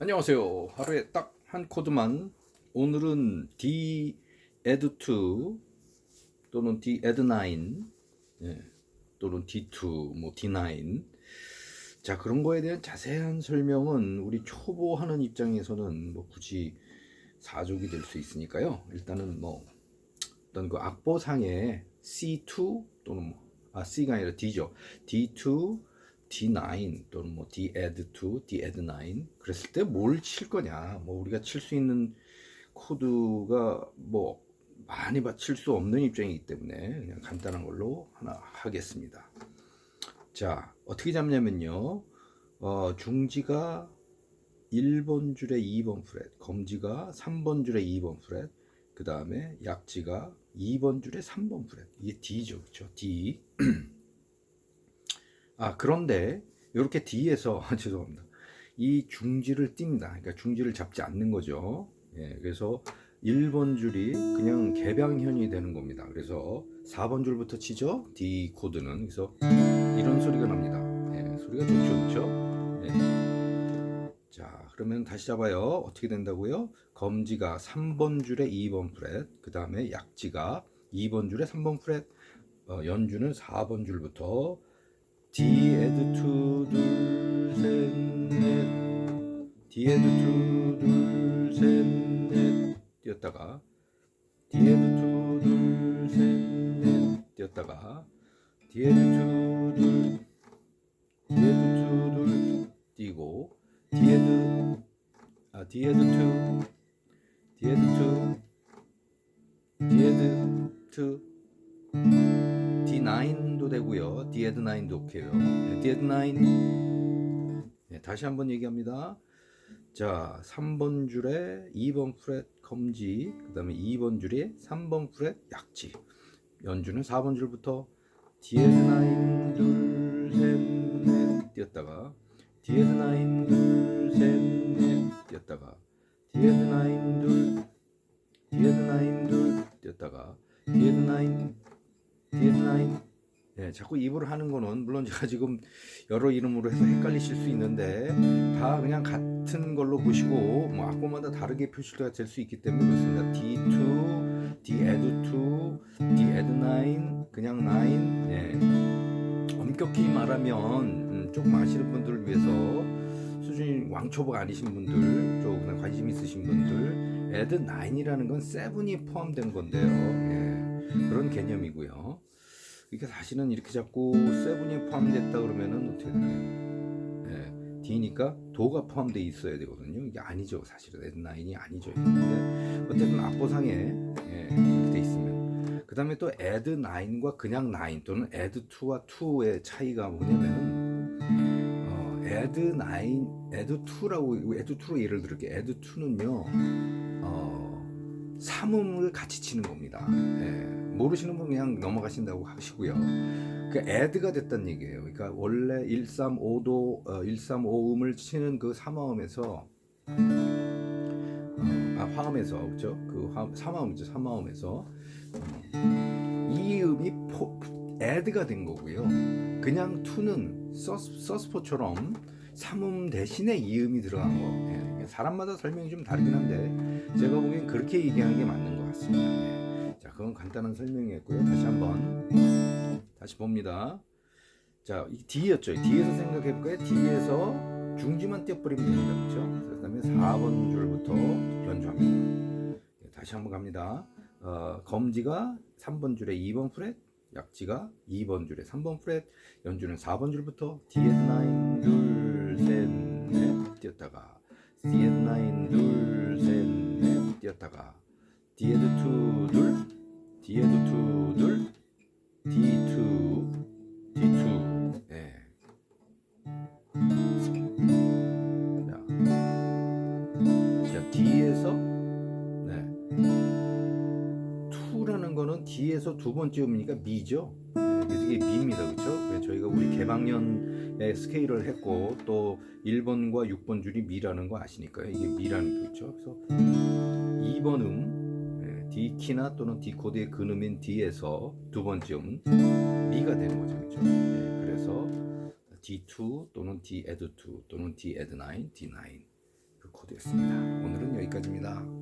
안녕하세요. 하루에 딱 한 코드만. 오늘은 D add2 또는 D add9 또는 D2 뭐 D9 자, 그런 거에 대한 자세한 설명은 우리 초보 하는 입장에서는 뭐 굳이 사족이 될 수 있으니까요. 일단은 뭐 어떤 그 악보상에 C2 또는 C가 아니라 D죠. D2, D9 또는 뭐 D add2, D add9 그랬을 때 뭘 칠 거냐. 뭐 우리가 칠 수 있는 코드가 뭐 많이 칠 수 없는 입장이기 때문에 그냥 간단한 걸로 하나 하겠습니다. 자, 어떻게 잡냐면요. 중지가 1번 줄에 2번 프렛, 검지가 3번 줄에 2번 프렛, 그 다음에 약지가 2번 줄에 3번 프렛. 이게 D죠, 그렇죠? D. 그런데 이렇게 D에서 죄송합니다. 이 중지를 띱니다. 그러니까 중지를 잡지 않는 거죠. 예, 그래서 1번 줄이 그냥 개방현이 되는 겁니다. 그래서 4번 줄부터 치죠. D 코드는. 그래서 이런 소리가 납니다. 예, 소리가 좋죠, 그렇죠? 예. 자, 그러면 다시 잡아요. 어떻게 된다고요? 검지가 3번 줄에 2번 프렛, 그 다음에 약지가 2번 줄에 3번 프렛, 연주는 4번 줄부터 D add2 둘 셋 넷 D add2 둘 셋 넷 뛰었다가 D add2 둘 셋 넷 뛰었다가 D add2 둘 D add2 둘 뛰고 D add D add2 D add2 D add2 D9도 되고요. D add9도 오케이요. D add9 다시 한번 얘기합니다. 자, 3번 줄에 2번 프렛 검지, 그 다음에 2번 줄에 3번 프렛 약지, 연주는 4번 줄부터 D add9 둘 셋 넷 뛰었다가 D add9 둘 셋 넷 뛰었다가 D add9 둘 D add9 둘 뛰었다가 D add9 D9 자꾸 입으로 하는 거는 물론 제가 지금 여러 이름으로 해서 헷갈리실 수 있는데 다 그냥 같은 걸로 보시고 뭐 악보마다 다르게 표시가 될 수 있기 때문에 그렇습니다. D2, D add2, D add9, 그냥 9. 엄격히 말하면 조금 아시는 분들을 위해서 수준이 왕초보가 아니신 분들, 조금 관심 있으신 분들, add9이라는 건 7이 포함된 건데요. 그런 개념이고요. 그러니까 사실은 이렇게 자꾸 7이 포함됐다 그러면은 어떻게 되나요? D니까 도가 포함되어 있어야 되거든요. 이게 아니죠. 사실은 add9이 아니죠. 근데 어쨌든 악보상에 그렇게 돼 있으면 그 다음에 또 add9과 그냥 9 또는 add2와 2의 차이가 뭐냐면은 add9, add2로 예를 들게 add2는요 삼음을 같이 치는 겁니다. 모르시는 분 그냥 넘어가신다고 하시고요. 그 add가 됐다는 얘기예요. 그러니까 원래 135도 135음을 치는 그 삼화음에서 화음에서 그렇죠? 그 삼화음이죠. 삼화음에서 이 음이 add가 된 거고요. 그냥 투는 서스포처럼 삼음 대신에 이음이 들어간 거. 사람마다 설명이 좀 다르긴 한데 제가 보기엔 그렇게 얘기하는 게 맞는 것 같습니다. 자, 그건 간단한 설명이었고요. 다시 봅니다. 자, 이 D였죠. D에서 생각해볼까요? D에서 중지만 떼어버리면 됩니다. 그렇죠? 그 다음에 4번 줄부터 연주합니다. 다시 한번 갑니다. 검지가 3번 줄에 2번 프렛, 약지가 2번 줄에 3번 프렛, 연주는 4번 줄부터 D add9 둘 셋 넷 뛰었다가 D add9 둘 셋 넷 뛰었다가 D add2 둘 D add2 둘 D2 D2 자, D에서 2라는 거는 D에서 두 번째 음이니까 미죠. 그래서 이게 미입니다. 그렇죠? 저희가 우리 개방년에 스케일을 했고 또 1번과 6번 줄이 미라는 거 아시니까요. 이게 미라는 거죠. 그래서 2번 D 키나 또는 D 코드의 근음인 D에서 두 번째 음은 미가 되는 거죠. 그렇죠? 그래서 D2 또는 D add2 또는 D add9, D9 되었습니다. 오늘은 여기까지입니다.